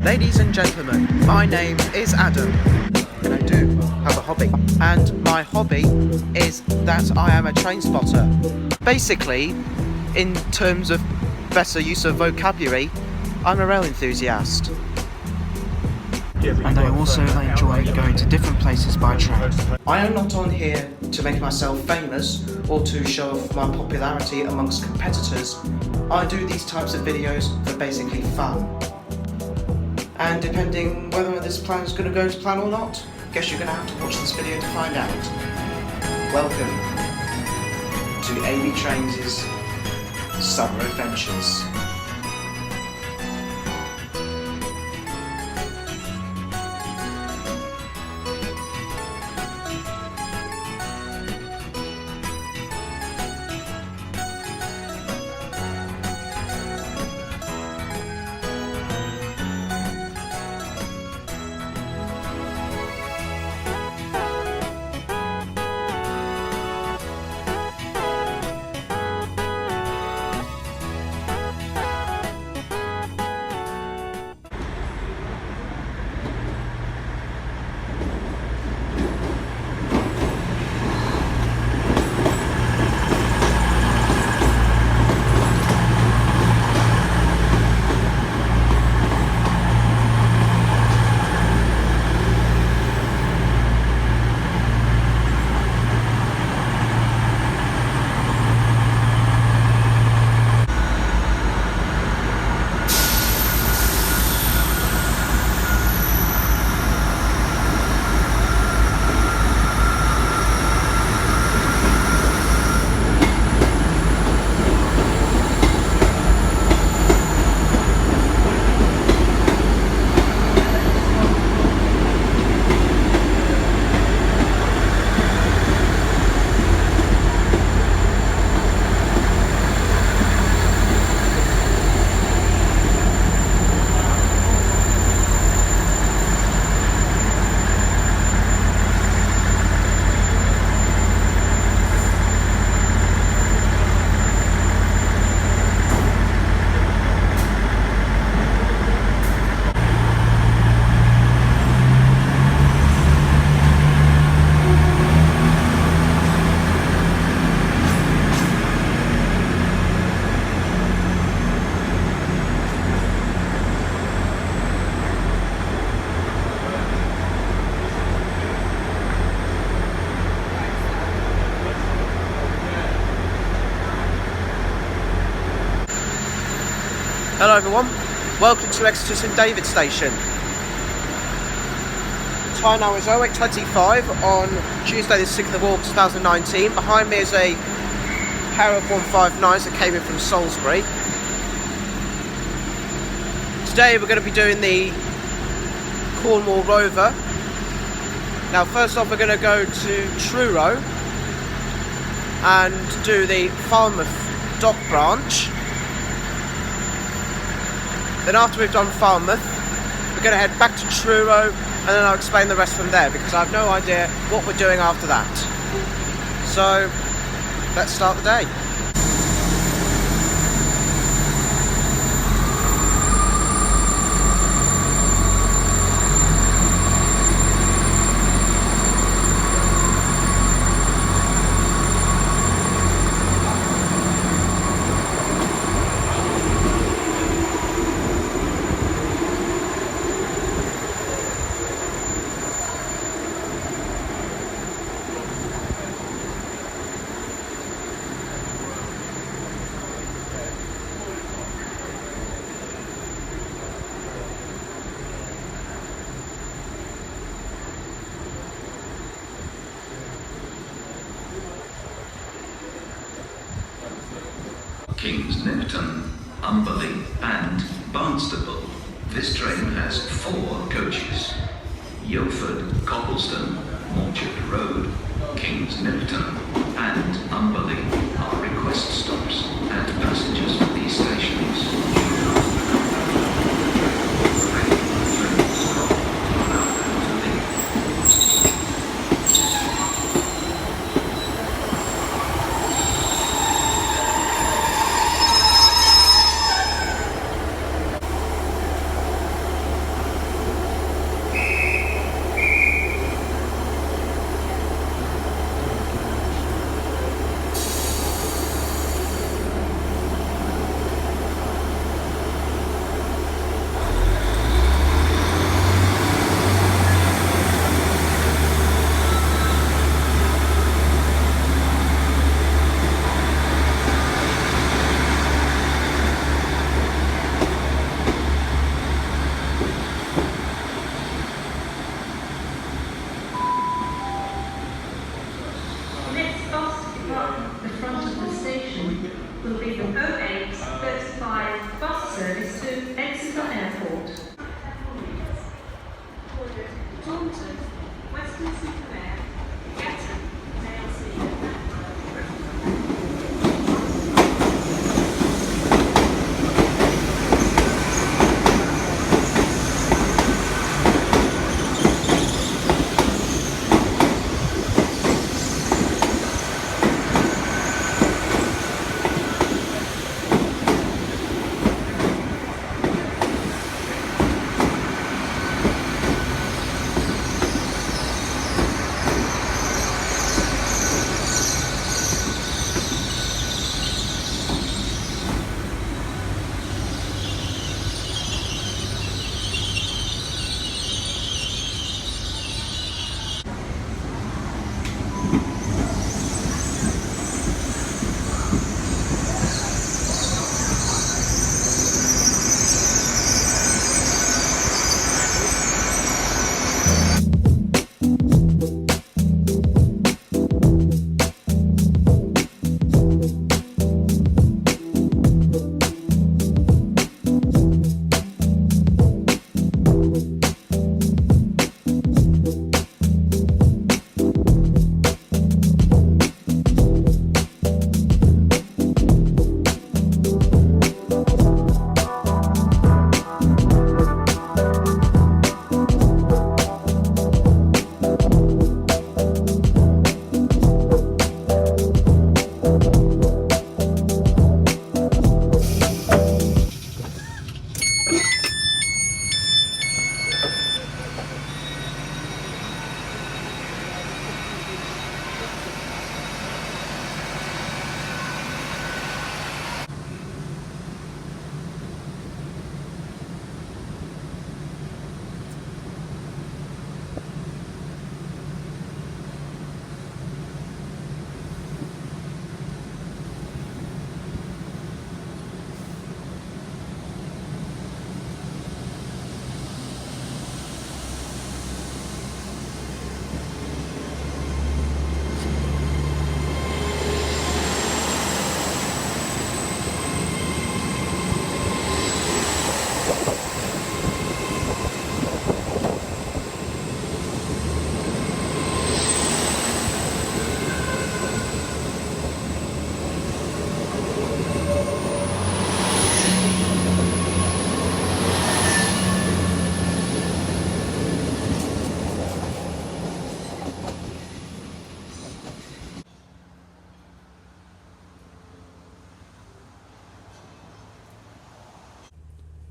Ladies and gentlemen, my name is Adam, and I do have a hobby. And my hobby is that I am a train spotter. Basically, in terms of better use of vocabulary, I'm a rail enthusiast. And I also enjoy going to different places by train. I am not on here to make myself famous or to show off my popularity amongst competitors. I do these types of videos for basically fun. And depending whether this plan is going to go to plan or not, guess you're going to have to watch this video to find out. Welcome to AB Trains' Summer Adventures. Hello everyone, welcome to Exeter St David station. Time now is 08:25 on Tuesday the 6th of August 2019. Behind me is a pair of 159s that came in from Salisbury. Today we're going to be doing the Cornwall Rover. Now first off we're going to go to Truro and do the Falmouth dock branch. Then after we've done Falmouth, we're going to head back to Truro and then I'll explain the rest from there because I have no idea what we're doing after that. So, let's start the day. Kings Neptune, Umberley and Barnstaple. This train has 4 coaches. Yelford, Copplestone, Morchard Road, Kings Neptune and Umberley are request stops and passengers for these stations.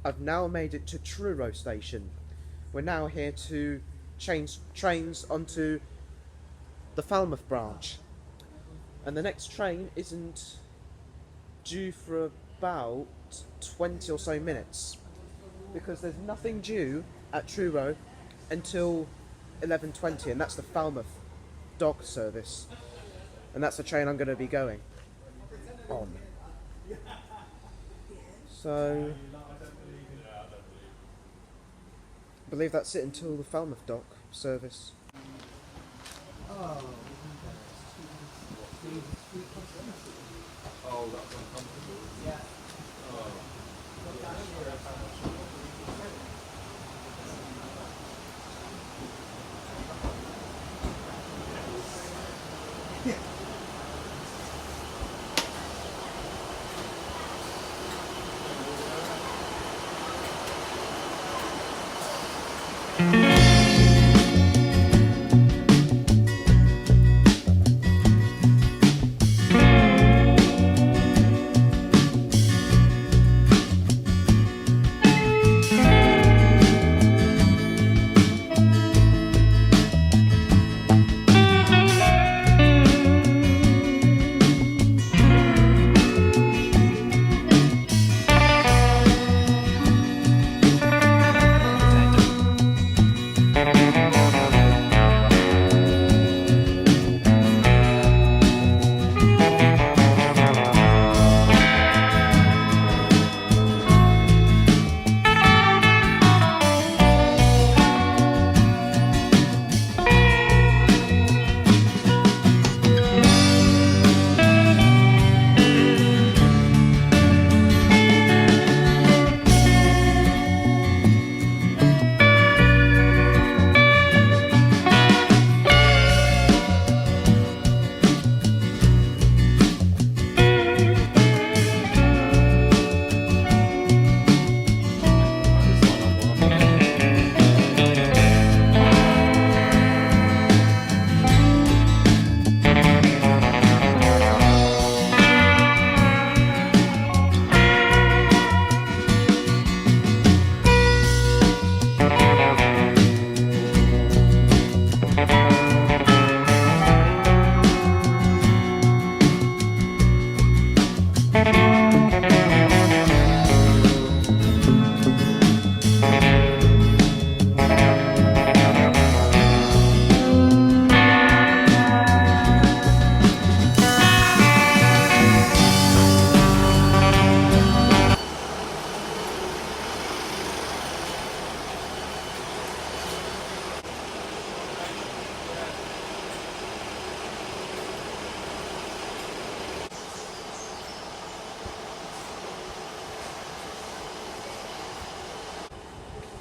I've now made it to Truro station. We're now here to change trains onto the Falmouth branch. And the next train isn't due for about 20 or so minutes, because there's nothing due at Truro until 11:20, and that's the Falmouth dock service. And that's the train I'm going to be going on. So I believe that's it until the Falmouth dock service. Oh, that's uncomfortable. Yeah.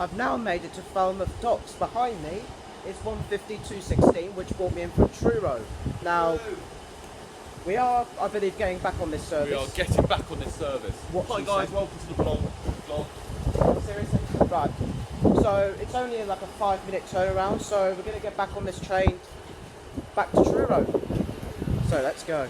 I've now made it to Falmouth docks. Behind me is 150-216, which brought me in from Truro. Now, we are, I believe, getting back on this service. We are getting back on this service. What Hi she guys, said. welcome to the vlog. Seriously? Right. So it's only like a 5-minute turnaround, so we're going to get back on this train back to Truro. So let's go.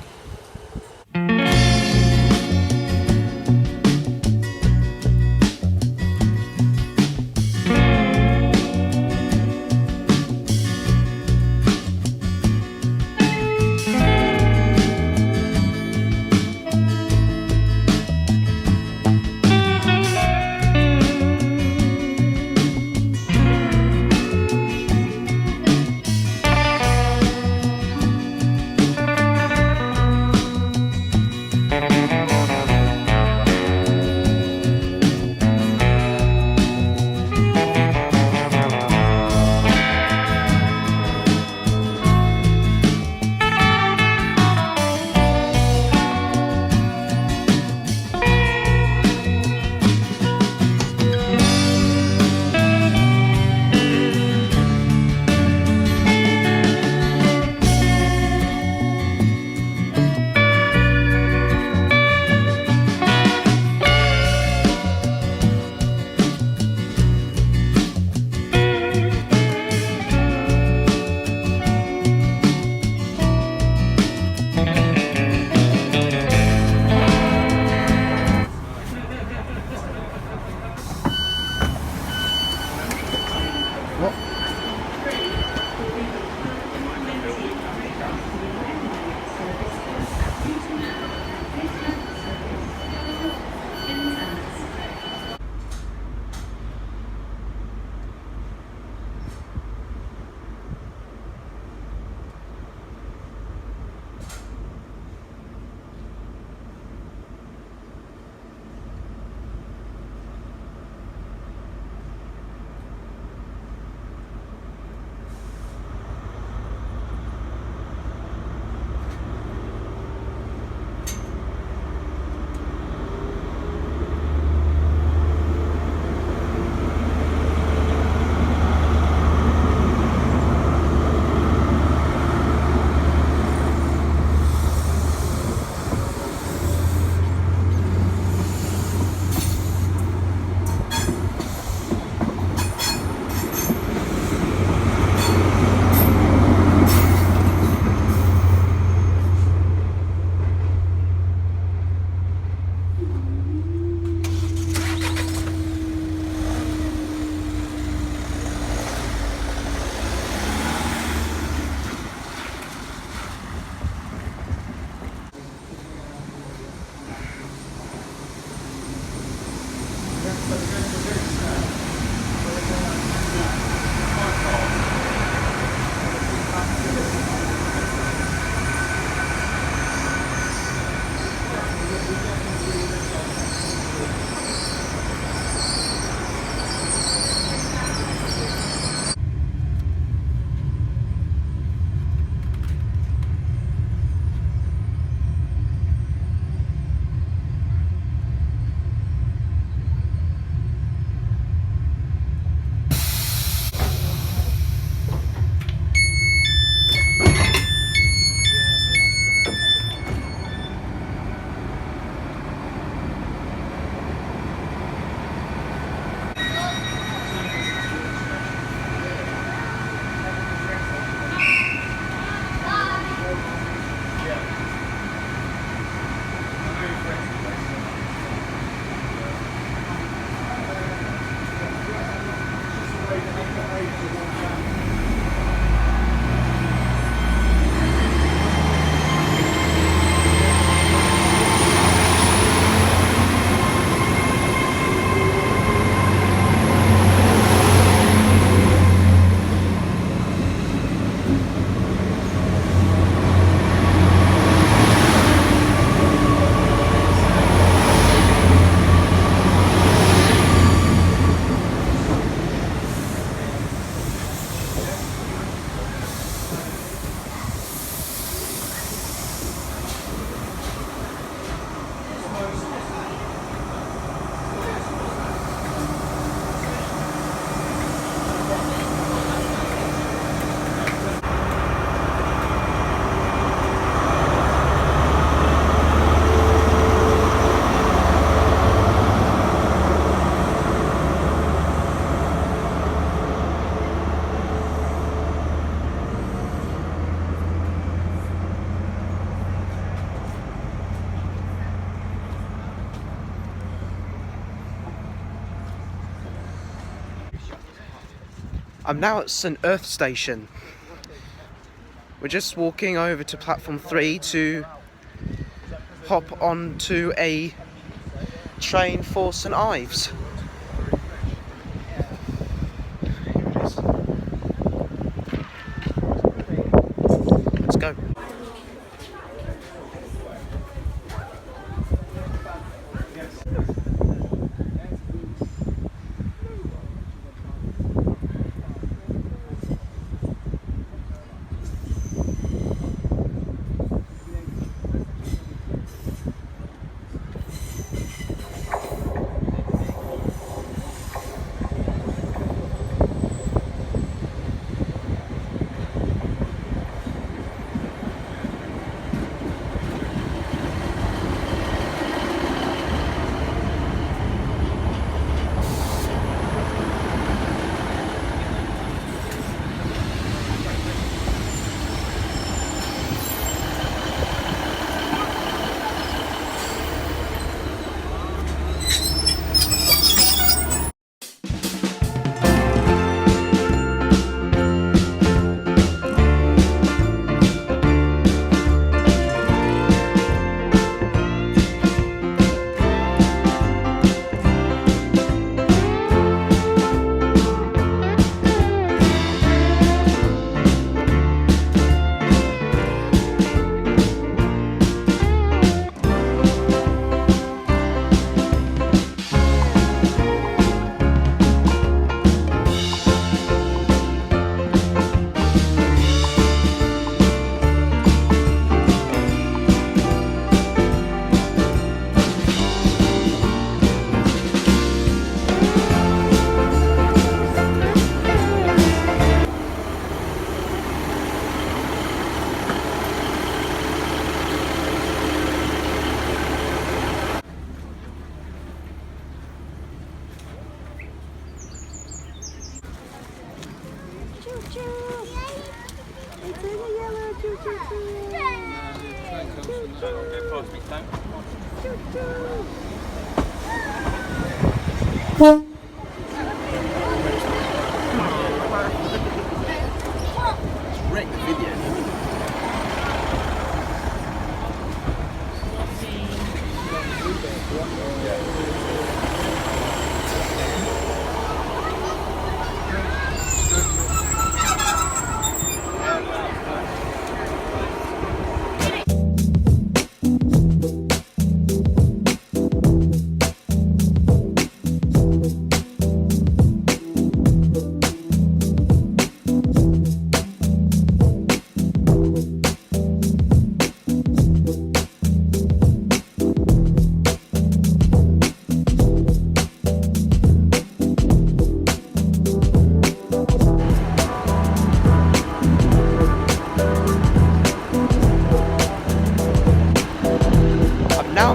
I'm now at St Erth station. We're just walking over to platform 3 to hop onto a train for St Ives. Let's go.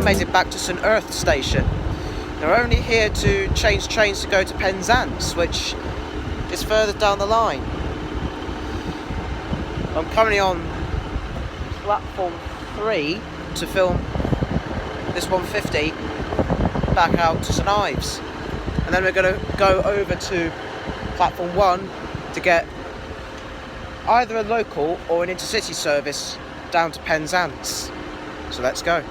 Made it back to St Erth station. They're only here to change trains to go to Penzance, which is further down the line. I'm currently on platform 3 to film this 150 back out to St Ives, and then we're going to go over to platform 1 to get either a local or an intercity service down to Penzance. So let's go.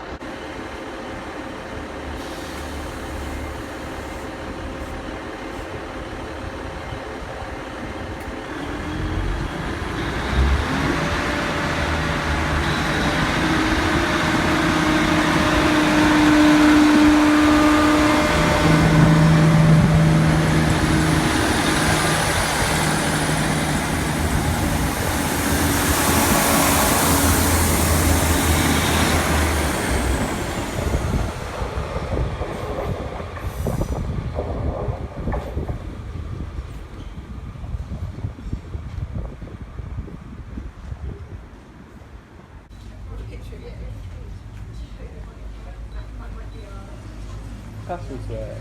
Castle's there.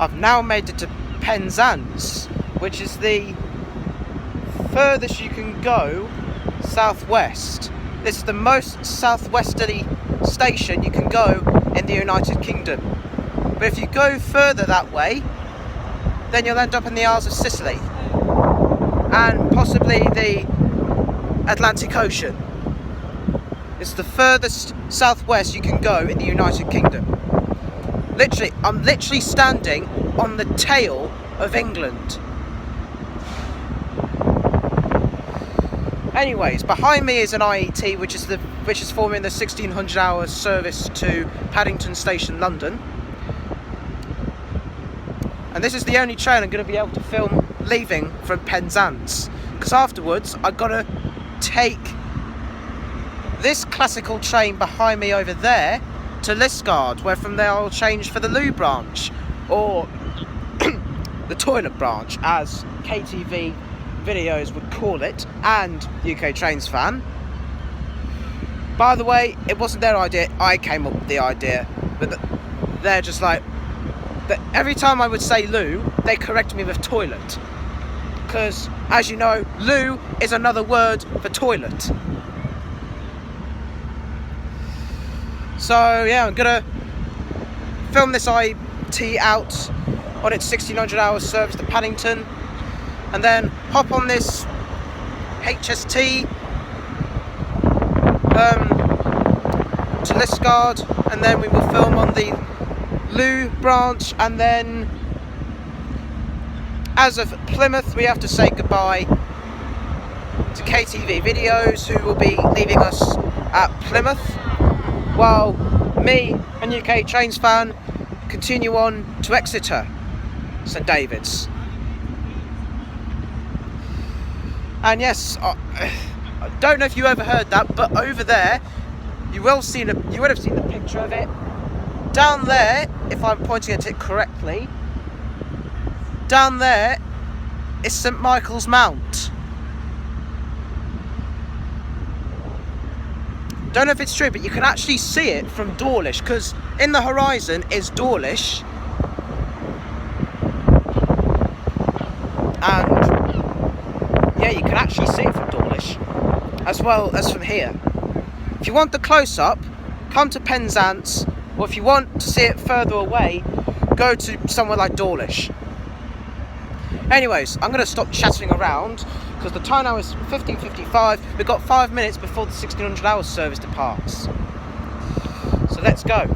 I've now made it to Penzance, which is the furthest you can go southwest. This is the most southwesterly station you can go in the United Kingdom. But if you go further that way, then you'll end up in the Isles of Sicily and possibly the Atlantic Ocean. It's the furthest southwest you can go in the United Kingdom. Literally, I'm literally standing on the tail of England. Anyways, behind me is an IET, which is forming the 1600-hour service to Paddington Station, London. And this is the only train I'm going to be able to film leaving from Penzance, because afterwards I've got to take this classical train behind me over there to Liskeard, where from there I'll change for the Looe branch, or the toilet branch, as KTV videos would call it, and UK Trains fan. By the way, it wasn't their idea, I came up with the idea, but they're just like, every time I would say loo, they correct me with toilet, because as you know, loo is another word for toilet. So yeah, I'm gonna film this IT out on its 1600-hour service to Paddington, and then hop on this HST to Liskeard, and then we will film on the Looe branch, and then as of Plymouth we have to say goodbye to KTV videos, who will be leaving us at Plymouth, while me and UK Trains fan continue on to Exeter St David's. And yes, I don't know if you ever heard that, but over there you would have seen the picture of it. Down there, if I'm pointing at it correctly, down there is St Michael's Mount. Don't know if it's true, but you can actually see it from Dawlish, because in the horizon is Dawlish, and yeah, you can actually see it from Dawlish as well as from here. If you want the close-up, come to Penzance, or if you want to see it further away, go to somewhere like Dawlish. Anyways, I'm going to stop chattering around, because the time now is 15:55. We've got 5 minutes before the 1600-hour service departs. So let's go.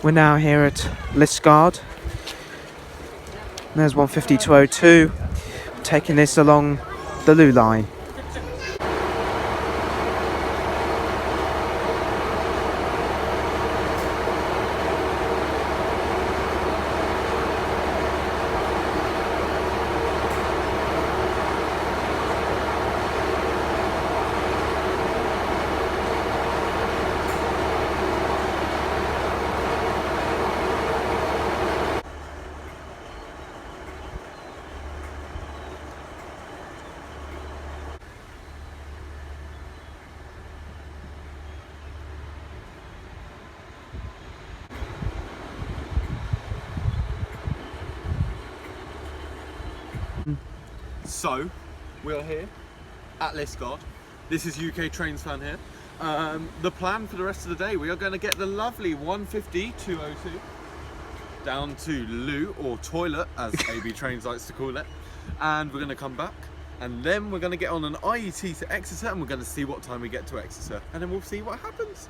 We're now here at Liskeard. There's 15202, taking this along the Looe line. So, we are here at Liskeard. This is UK Trains fan here. The plan for the rest of the day, we are going to get the lovely 150-202 down to Looe, or toilet as AB Trains likes to call it, and we're going to come back, and then we're going to get on an IET to Exeter, and we're going to see what time we get to Exeter, and then we'll see what happens.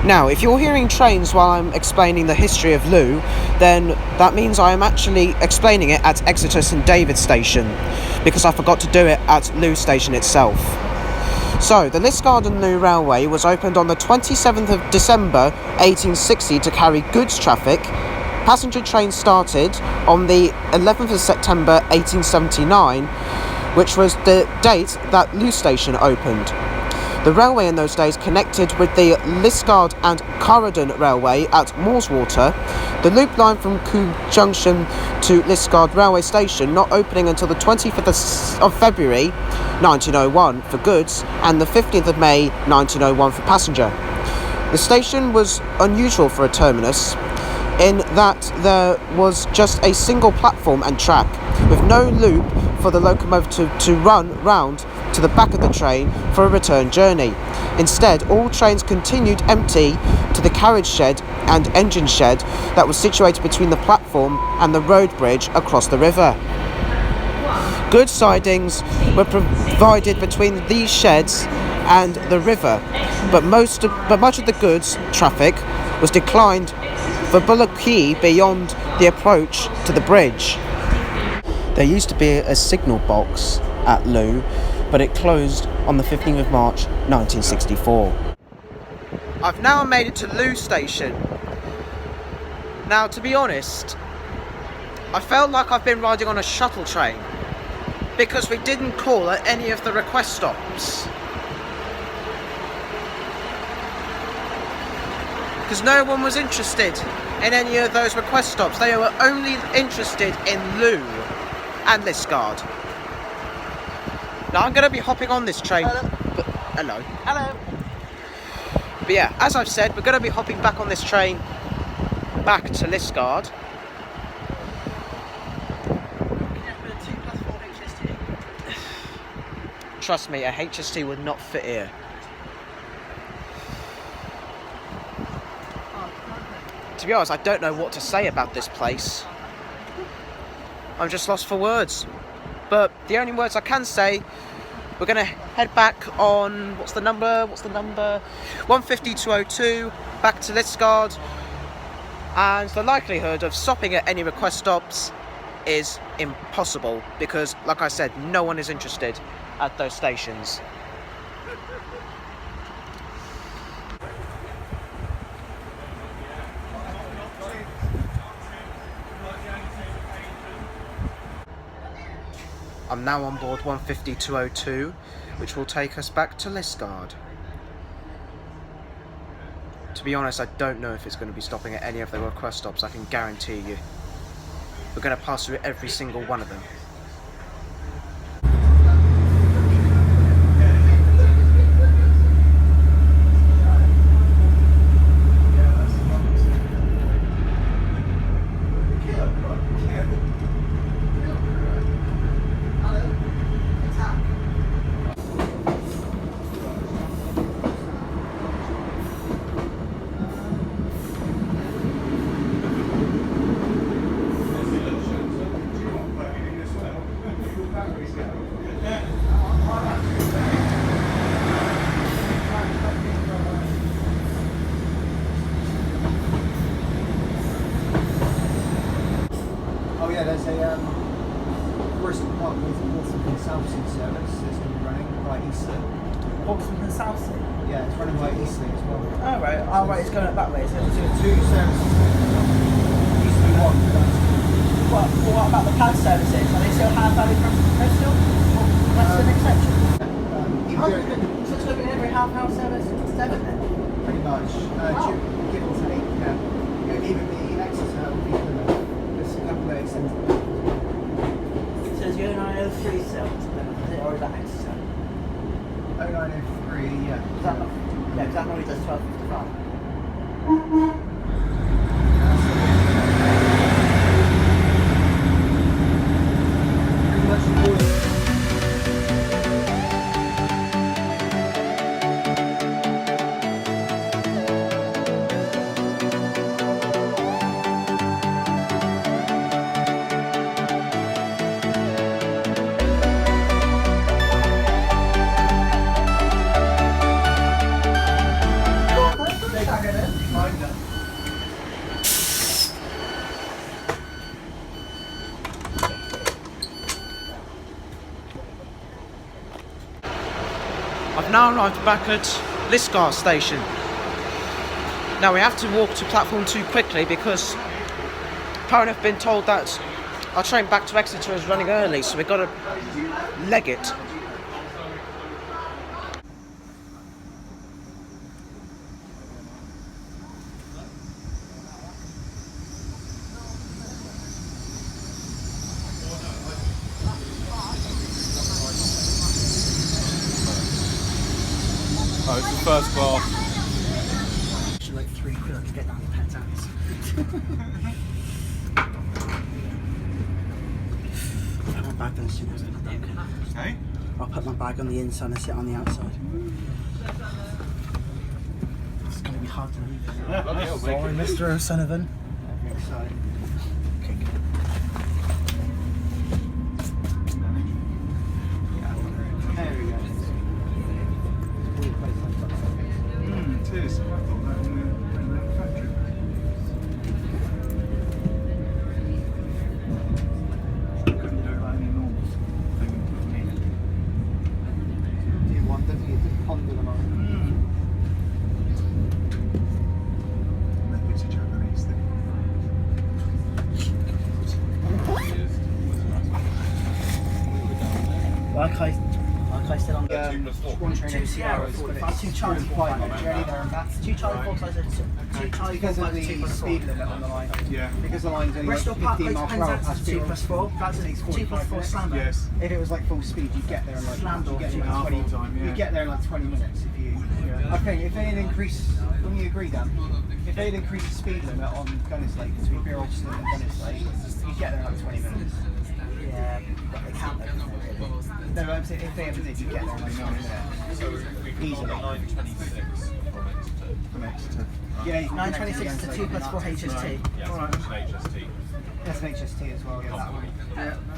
Now, if you're hearing trains while I'm explaining the history of Looe, then that means I am actually explaining it at Exeter St David station, because I forgot to do it at Looe station itself. So, the Liskeard and Looe Railway was opened on the 27th of December 1860 to carry goods traffic. Passenger trains started on the 11th of September 1879, which was the date that Looe station opened. The railway in those days connected with the Liskeard and Corridon Railway at Moorswater, the loop line from Coo Junction to Liskeard Railway Station not opening until the 25th of February 1901 for goods and the 15th of May 1901 for passenger. The station was unusual for a terminus in that there was just a single platform and track, with no loop for the locomotive to run round to the back of the train for a return journey. Instead, all trains continued empty to the carriage shed and engine shed that was situated between the platform and the road bridge across the river. Goods sidings were provided between these sheds and the river, but much of the goods traffic was declined for Bullock Quay beyond the approach to the bridge. There used to be a signal box at Looe, but it closed on the 15th of March 1964. I've now made it to Looe station. Now, to be honest, I felt like I've been riding on a shuttle train, because we didn't call at any of the request stops. Because no one was interested in any of those request stops. They were only interested in Looe and Liskeard. Now I'm going to be hopping on this train. Hello. Hello. But yeah, as I've said, we're going to be hopping back on this train back to Liskeard. Trust me, a HST would not fit here. To be honest, I don't know what to say about this place. I'm just lost for words. But the only words I can say we're going to head back on, what's the number? 150-202, back to Liskeard. And the likelihood of stopping at any request stops is impossible because, like I said, no one is interested at those stations. I'm now on board 150-202, which will take us back to Liskeard. To be honest, I don't know if it's going to be stopping at any of the request stops, I can guarantee you. We're going to pass through every single one of them. Oh yeah, there's a Bristol Park with Portsmouth and Southsea service that's going to be running by Eastleigh. Portsmouth and Southsea? Yeah, it's running by Eastleigh as well. Oh right, it's going up that way, is it? So two services. Eastleigh one. What about the PAD services? Are they still half-hourly from Bristol? Western exception? So it's going to be every half-hour service to Devon then? Pretty much. Give or take, yeah. It would either be Exeter or Plymouth. There's a couple of extended as well. So is the 0903 still to Plymouth, is it? Or is that Exeter? 0903, yeah. Is that not? Yeah, because that normally does 12:55. Pretty much the board. I've now arrived back at Liskeard station. Now we have to walk to platform 2 quickly because apparently I've been told that our train back to Exeter is running early, so we've got to leg it. Oh, it's the first class. Actually, like £3 to get down to Penzance. I'll put my bag on as soon as I'm done. Okay. I'll put my bag on the inside and sit on the outside. It's going to be hard to leave. Sorry, Mr. O'Sullivan. Sorry. There we go. It is. I thought that in the factory. Couldn't do it like any normal thing. Do you want them to get to ponder them on? Maybe it's a Japanese thing. Like I said on the One train two Sierra 45, two Charlie 45 journey there and back. two Charlie 45, two Charlie Because of 45, the 2 plus 4. speed limit on the line. Yeah. Because the line's only Bristol like Park 15 Place miles per hour Penzance past is 2 plus 4. That's 2 plus 4 minutes. slammer. Yes. If it was like full speed, you'd get there in like Slammed or you'd get there in half like 20 the time, yeah. You'd get there in like 20 minutes if you. I think if they'd increase, when you agree, Dan, if they'd increase the speed limit on Gunnersley between Beeralston and Gunnersley, you'd get there in like 20 minutes. Yeah, but they count that. No, I'm saying if they ever did, you'd get there in like 9 minutes. Easily. 9:26 from Exeter. Yeah, you can 926 connect to again, 2 plus 4 HST. Alright. HST. That's an HST as well, yeah, that one.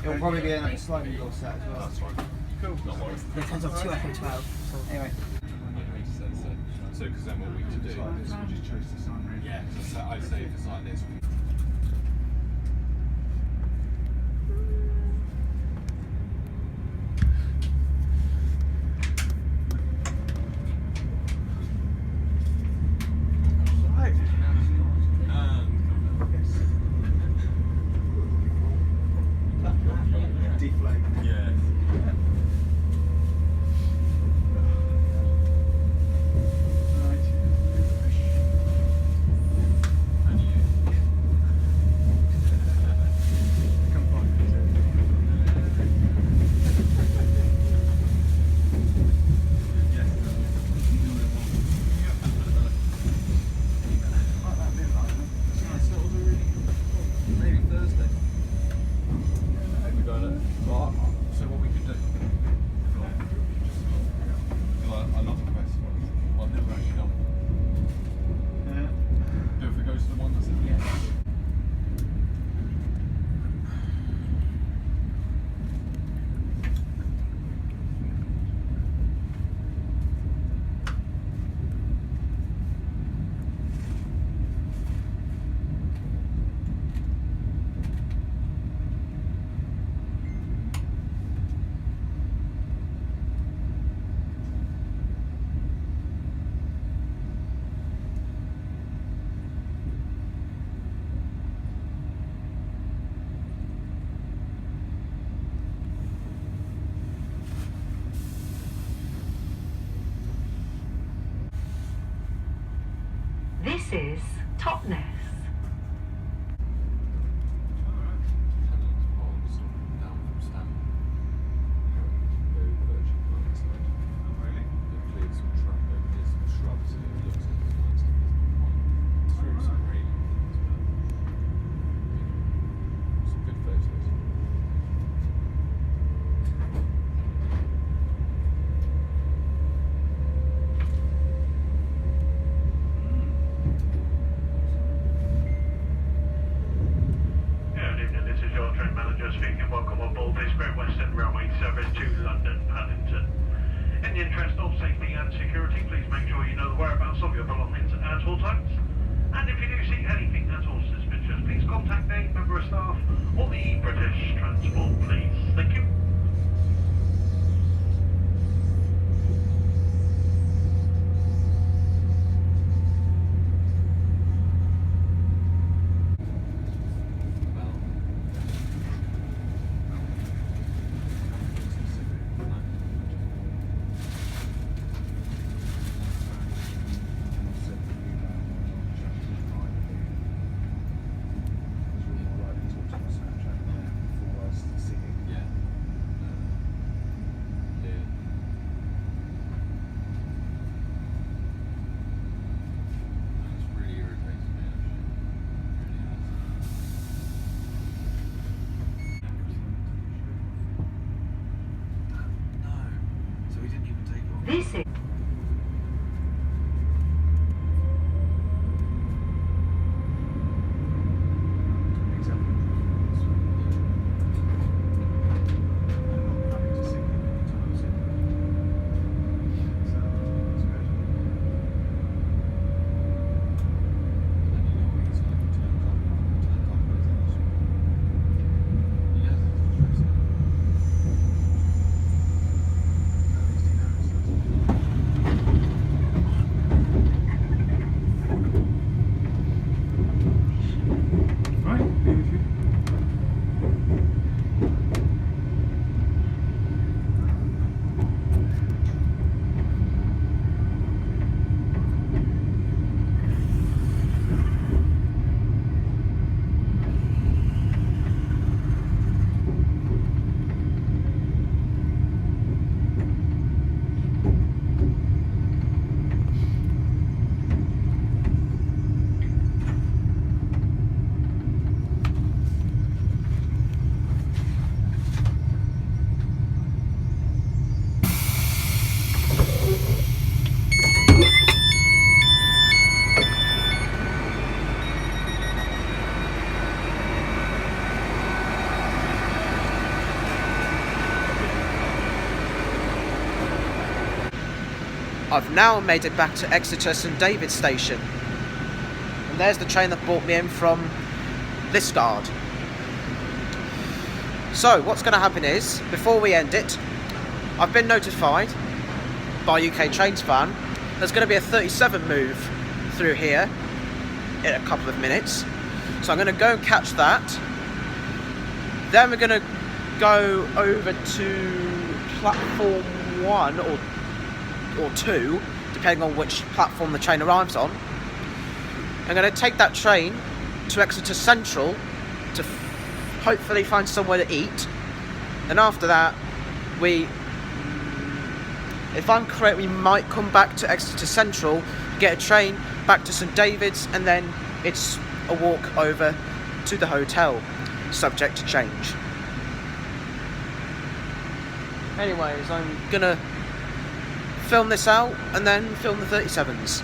It'll probably be a sliding door set as well. That's right. Cool. Not worry. It turns off 2 Echo 12. So anyway. So, because then what we could do is we just chose the sun really. Yeah, so I say if it's like this. Deflate. Yeah. Maybe Thursday. We got it. Well, so what we could do? I love the best ones. Well, I've never actually done one. Do if we go to the one that's This is Totnes. Speaking, welcome on board this Great Western Railway service to London Paddington. In the interest of safety and security, please make sure you know the whereabouts of your belongings at all times. And if you do see anything at all suspicious, please contact a member of staff or the British Transport Police. Thank you. This is I've now made it back to Exeter St David station. And there's the train that brought me in from Liskeard. So, what's going to happen is, before we end it, I've been notified by UK Trains fan there's going to be a 37 move through here in a couple of minutes. So I'm going to go and catch that. Then we're going to go over to platform 1 or 2, depending on which platform the train arrives on. I'm going to take that train to Exeter Central to hopefully find somewhere to eat. And after that, if I'm correct, we might come back to Exeter Central, get a train back to St David's, and then it's a walk over to the hotel, subject to change. Anyways, I'm gonna film this out and then film the 37s.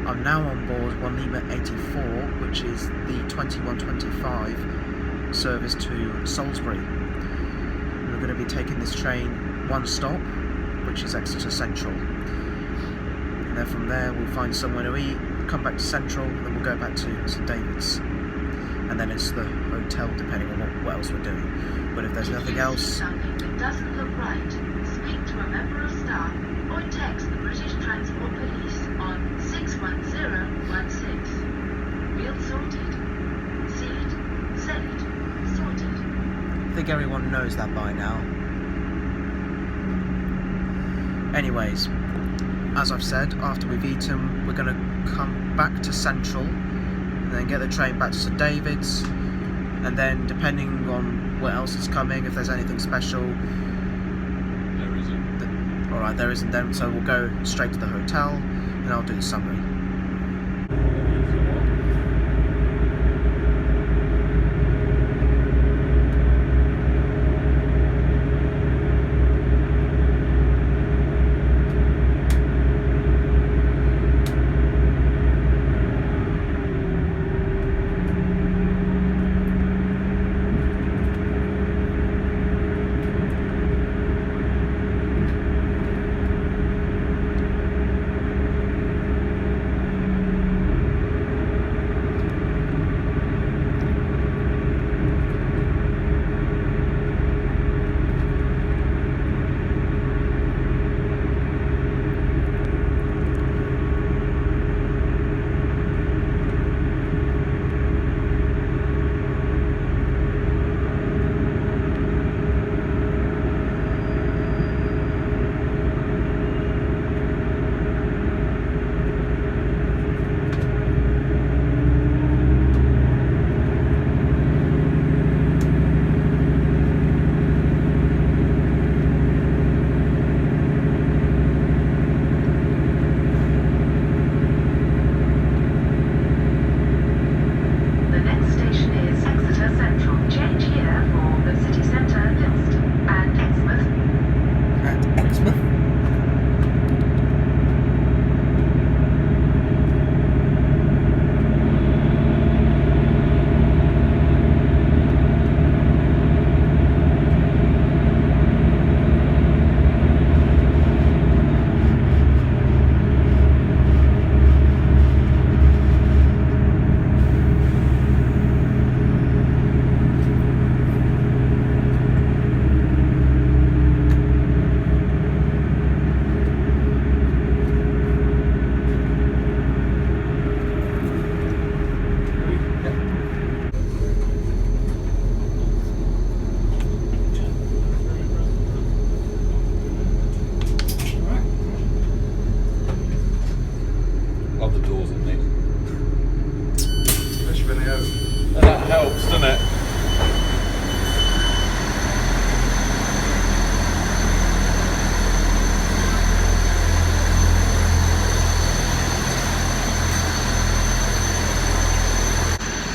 I'm now on board 1 Lima 84, which is the 2125 service to Salisbury. We're going to be taking this train one stop, which is Exeter Central. And then from there we'll find somewhere to eat, come back to Central, then we'll go back to St David's. And then it's the hotel, depending on what else we're doing. But if there's nothing else... something that doesn't look right, speak to a member of staff or text the British Transport Police on 61016. Wheel sorted. Seat, saved, sorted. I think everyone knows that by now. Anyways, as I've said, after we've eaten, we're going to come back to Central and then get the train back to St David's, and then depending on what else is coming, if there's anything special, There isn't. Alright, there isn't then, so we'll go straight to the hotel and I'll do the summary.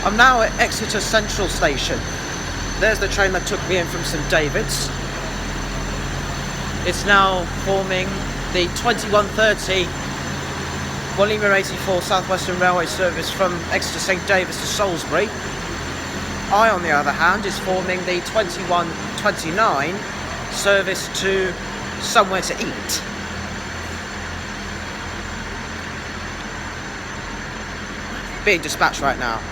I'm now at Exeter Central station. There's the train that took me in from St David's. It's now forming the 2130 Lima 84 South Western Railway service from Exeter St David's to Salisbury. I, on the other hand, is forming the 2129 service to somewhere to eat. Being dispatched right now.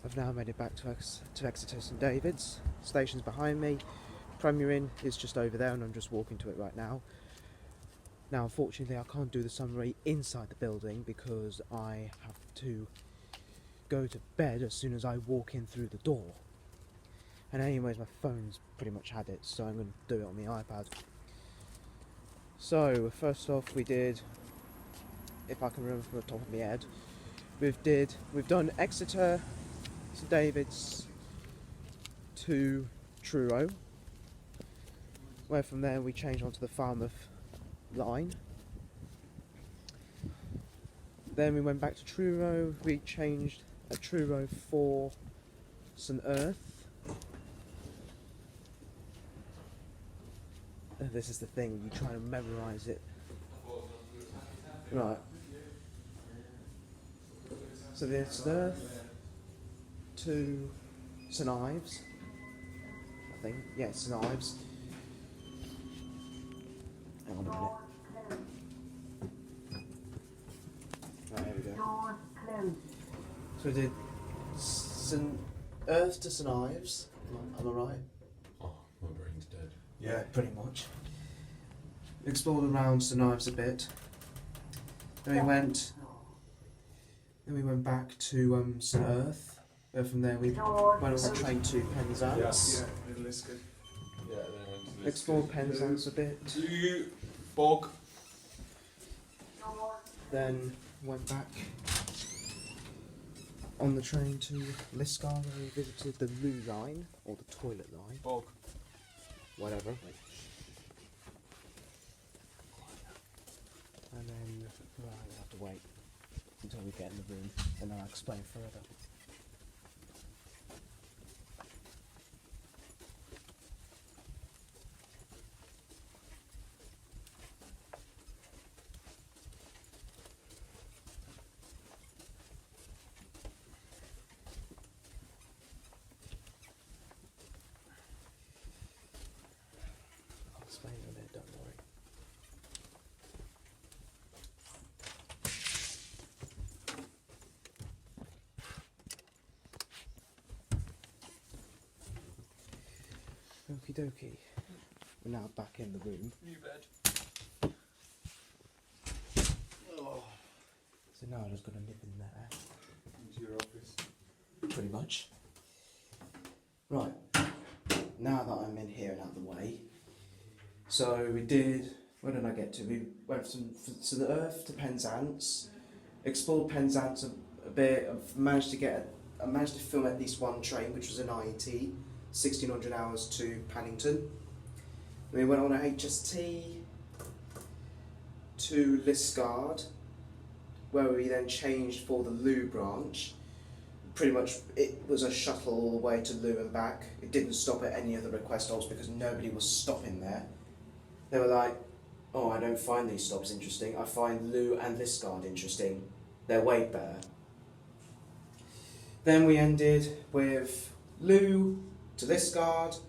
I've now made it back to Exeter St David's. Station's behind me. Premier Inn is just over there and I'm just walking to it right now. Now unfortunately I can't do the summary inside the building because I have to go to bed as soon as I walk in through the door. And anyways, my phone's pretty much had it, so I'm going to do it on the iPad. So first off we did, if I can remember from the top of my head, we've done Exeter St David's to Truro, where from there we changed onto the Falmouth line. Then we went back to Truro, we changed at Truro for St Erth. This is the thing, you try to memorise it. Right. So there's St Erth to St Ives, I think. Yeah, St Ives. Hang on a minute. Right, here we go. So we did St Erth to St Ives. Am I right? Oh, my brain's dead. Yeah, pretty much. Explored around St Ives a bit. Then we went back to St Erth. From there we went on the train to Penzance. Yeah, in Liskeard. Yeah, then went to Explored Penzance a bit. To Bog. Then went back on the train to Liskeard where we visited the Looe line, or the toilet line. Bog. Whatever. And then we'll have to wait until we get in the room and then I'll explain further. Okie dokie. We're now back in the room. New bed. So now I'm just going to nip in there. Into your office. Pretty much. Right. Now that I'm in here and out of the way. So we did... Where did I get to? We went from St Erth to Penzance. Explored Penzance a bit. I managed to film at least one train, which was an IET, 1600 hours to Paddington. Then we went on a HST to Liskeard, where we then changed for the Looe branch. Pretty much it was a shuttle all the way to Looe and back. It didn't stop at any of the request stops because nobody was stopping there. They were like, oh, I don't find these stops interesting. I find Looe and Liskeard interesting. They're way better. Then we ended with Looe to Liskeard,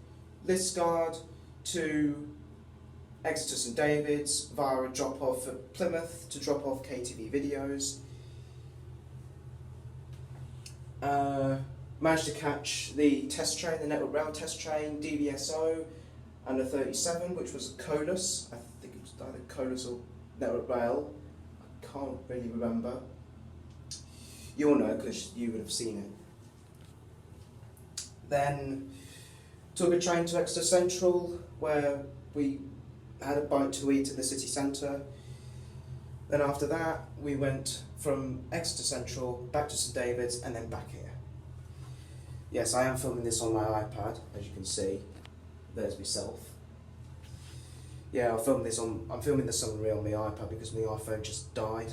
Liskeard to Exeter St David's via a drop-off at Plymouth to drop off KTV videos. Managed to catch the test train, the Network Rail test train, DVSO, under 37, which was a Colus. I think it was either Colus or Network Rail. I can't really remember. You'll know because you would have seen it. Then took a train to Exeter Central, where we had a bite to eat in the city centre. Then after that, we went from Exeter Central back to St David's and then back here. Yes, I am filming this on my iPad, as you can see. There's myself. Yeah, I'm filming this on my iPad because my iPhone just died.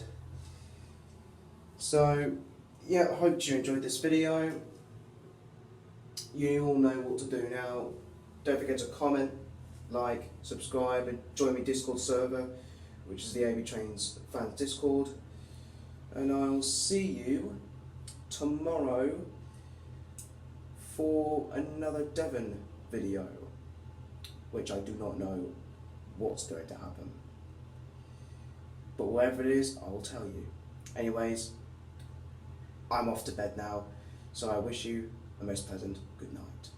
So, yeah, I hope you enjoyed this video. You all know what to do now. Don't forget to comment, like, subscribe, and join my Discord server, which is the AB Trains Fans Discord. And I'll see you tomorrow for another Devon video, which I do not know what's going to happen. But whatever it is, I will tell you. Anyways, I'm off to bed now, so I wish you a most pleasant good night.